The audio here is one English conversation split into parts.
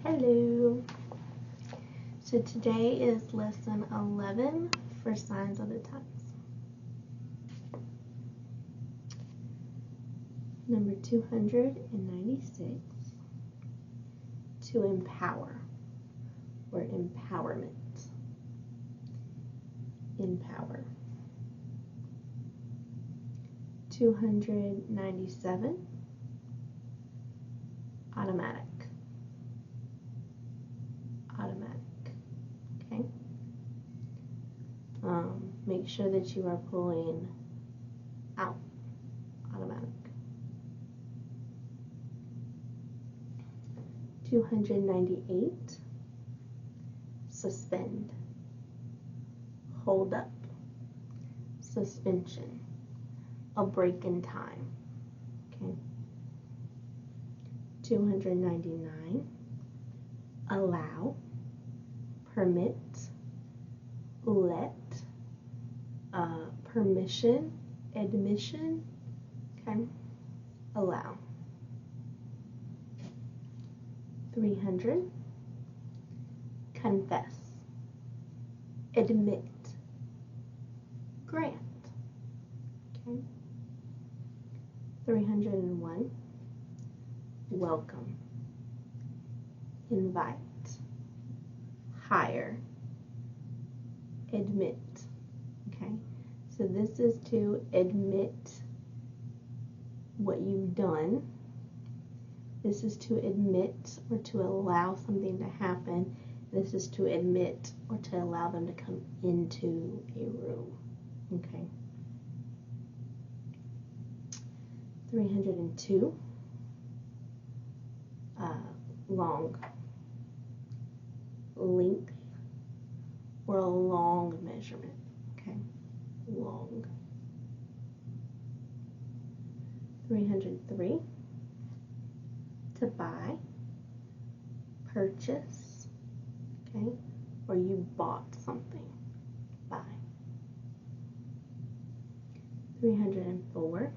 Hello. So today is lesson 11 for signs of the times. Number 296, to empower or empowerment. Empower. 297, automatic. Automatic. Okay. Make sure that you are pulling out. Automatic. 298, suspend. Hold up. Suspension. A break in time. Okay. 299, allow. Permit, let, permission, admission, okay, allow. 300, confess, admit, grant, okay. 301, welcome, invite, hire, admit. Okay, so this is to admit what you've done. This is to admit or to allow something to happen. This is to admit or to allow them to come into a room. Okay. 302, long, length, or a long measurement, okay, long. 303, to buy, purchase, okay, or you bought something, buy. 304,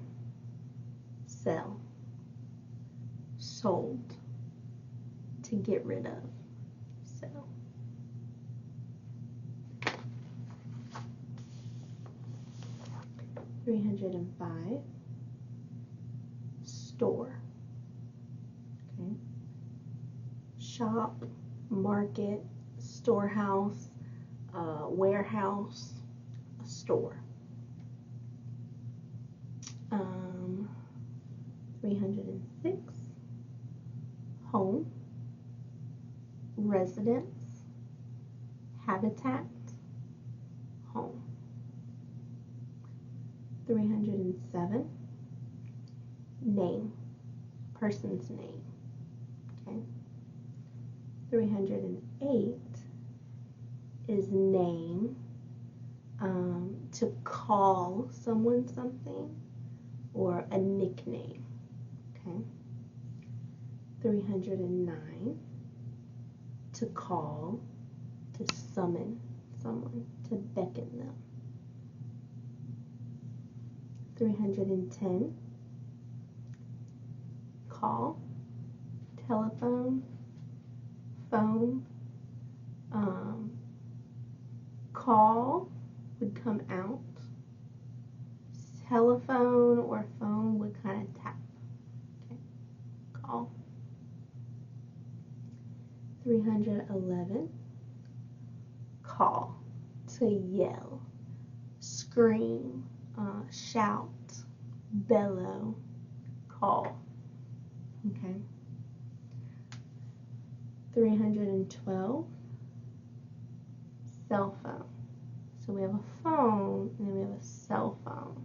sell, sold, to get rid of, sell. 305, store, okay, shop, market, storehouse, warehouse, a store. 306, home, residence, habitat, home. 307, name, person's name, okay. 308 is name, to call someone something, or a nickname, okay. 309, to call, to summon someone, to beckon them. 310, call, telephone, phone. Call would come out. Telephone or phone would kind of tap. Okay, call. 311, call, to yell, scream, shout, bellow, call. Okay. 312, cell phone. So we have a phone and then we have a cell phone,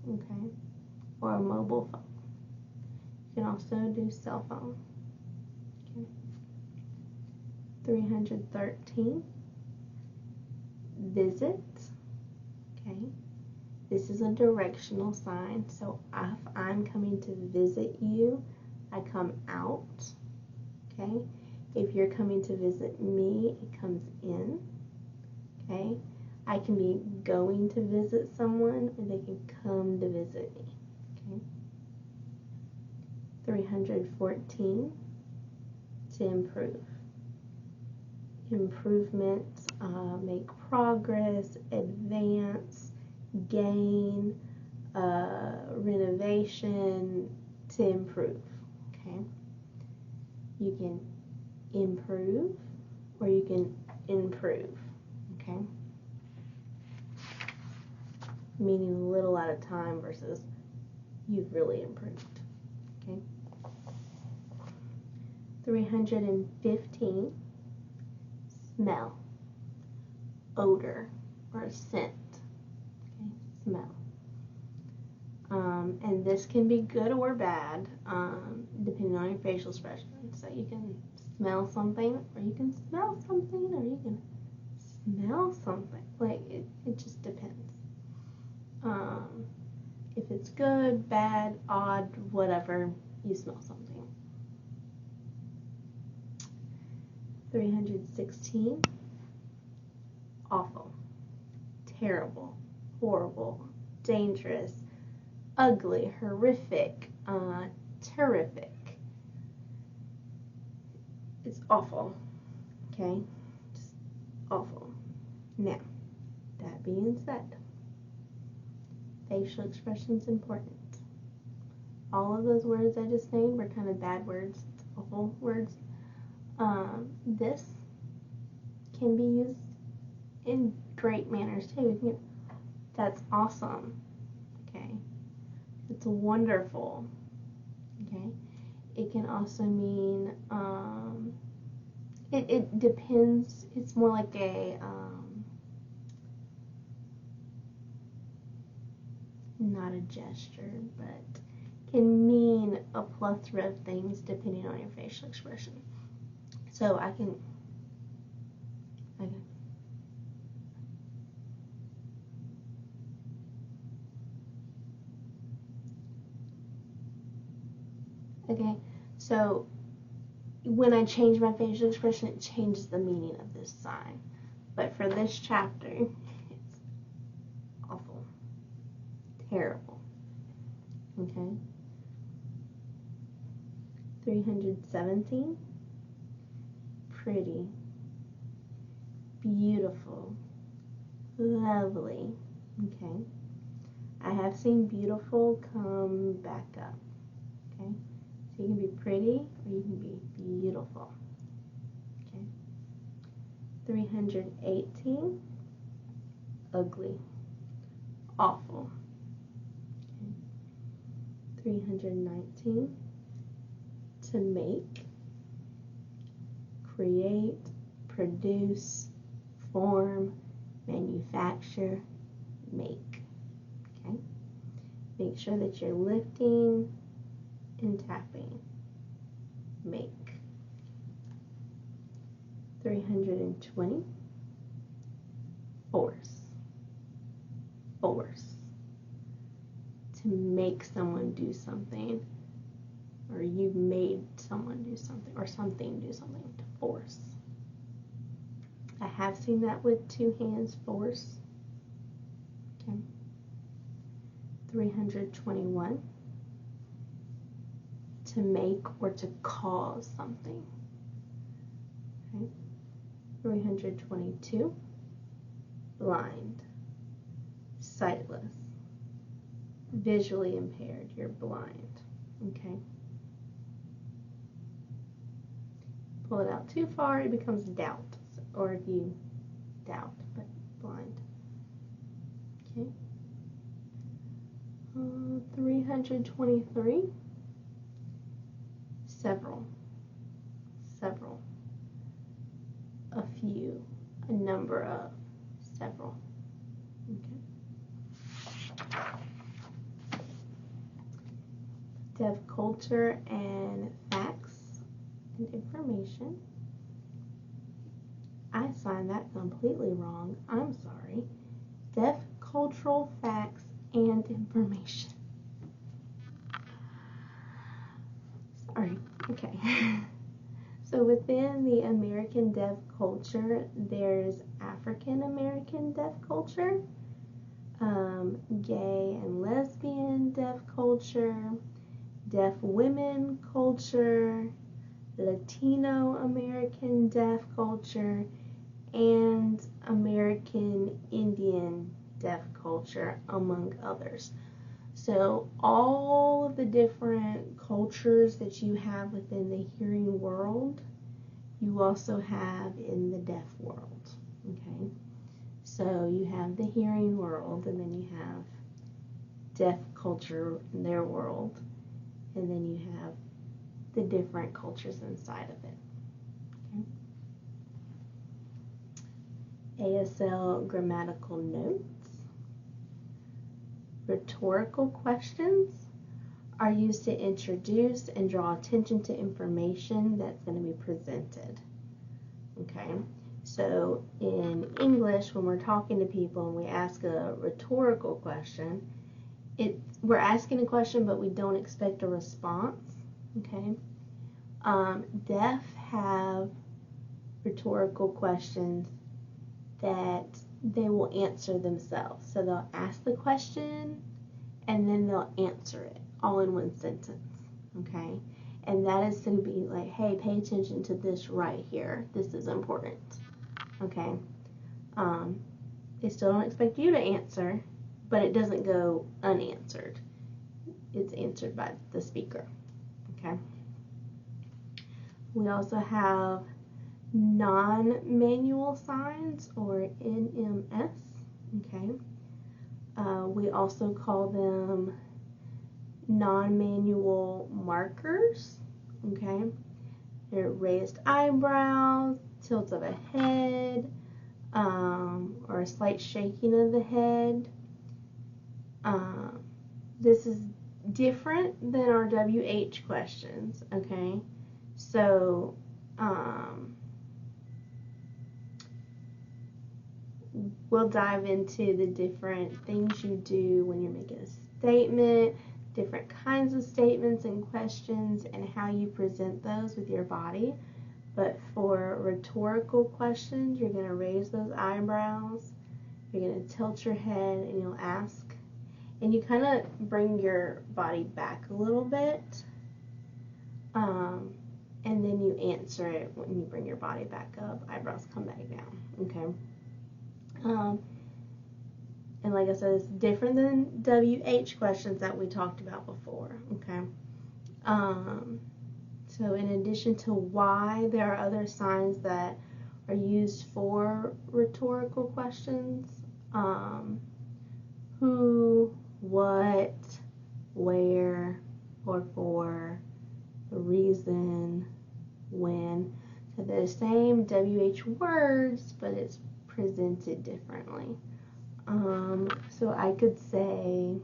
okay, or a mobile phone. You can also do cell phone. Okay. 313, visit, okay. This is a directional sign, so if I'm coming to visit you, I come out, okay. If you're coming to visit me, it comes in, okay. I can be going to visit someone, or they can come to visit me, okay. 314, to improve, improvement, make progress, advance, gain, renovation, to improve. Okay, you can improve or you can improve. Okay, meaning a little at a time versus you've really improved. Okay, 315, smell, odor, or scent. Okay, smell. And this can be good or bad, depending on your facial expression. So you can smell something, or you can smell something, or you can smell something. Like, it just depends. If it's good, bad, odd, whatever, you smell something. 316, awful, terrible, horrible, dangerous, ugly, horrific, terrific. It's awful, okay? Just awful. Now, that being said, facial expression's important. All of those words I just named were kind of bad words, awful words. This can be used in great manners too. That's awesome. Okay. It's wonderful. Okay. It can also mean, it depends. It's more like a, not a gesture, but can mean a plethora of things depending on your facial expression. So I can okay, so when I change my facial expression, it changes the meaning of this sign. But for this chapter, it's awful, terrible. Okay. 317, pretty, beautiful, lovely. Okay. I have seen beautiful come back up. Okay. So you can be pretty or you can be beautiful. Okay. 318, ugly, awful. Okay. 319, to make, create, produce, form, manufacture, make. Okay? Make sure that you're lifting and tapping. Make. 320, force. Force. To make someone do something, or you made someone do something, or something do something, to force. I have seen that with two hands, force. Okay. 321, to make or to cause something. Okay. 322, blind, sightless, visually impaired, you're blind. Okay. Pull it out too far, it becomes doubt, or if you doubt, but blind. Okay. 323, several, a few, a number of, several. Okay. Deaf culture and facts and information. I signed that completely wrong. I'm sorry. Deaf cultural facts and information. Sorry. Okay. So within the American deaf culture, there's African American deaf culture, gay and lesbian deaf culture, deaf women culture, Latino American deaf culture, and American Indian deaf culture, among others. So all of the different cultures that you have within the hearing world, you also have in the deaf world. Okay, so you have the hearing world, and then you have deaf culture in their world, and then you have the different cultures inside of it. Okay. ASL grammatical notes. Rhetorical questions are used to introduce and draw attention to information that's going to be presented. Okay, so in English, when we're talking to people and we ask a rhetorical question, we're asking a question, but we don't expect a response. Okay, deaf have rhetorical questions that they will answer themselves. So they'll ask the question and then they'll answer it all in one sentence. Okay, and that is to be like, hey, pay attention to this right here. This is important. Okay, they still don't expect you to answer, but it doesn't go unanswered. It's answered by the speaker. Okay. We also have non-manual signs, or NMS. Okay. We also call them non-manual markers. Okay. They're raised eyebrows, tilt of a head, or a slight shaking of the head. This is different than our WH questions, okay? So, we'll dive into the different things you do when you're making a statement, different kinds of statements and questions, and how you present those with your body. But for rhetorical questions, you're going to raise those eyebrows, you're going to tilt your head, and you'll ask. And you kind of bring your body back a little bit, and then you answer it when you bring your body back up. Eyebrows come back down, okay? And like I said, it's different than WH questions that we talked about before, okay? So in addition to why, there are other signs that are used for rhetorical questions. Who, what, where, or for, the reason, when. So they're the same WH words, but it's presented differently. So I could say,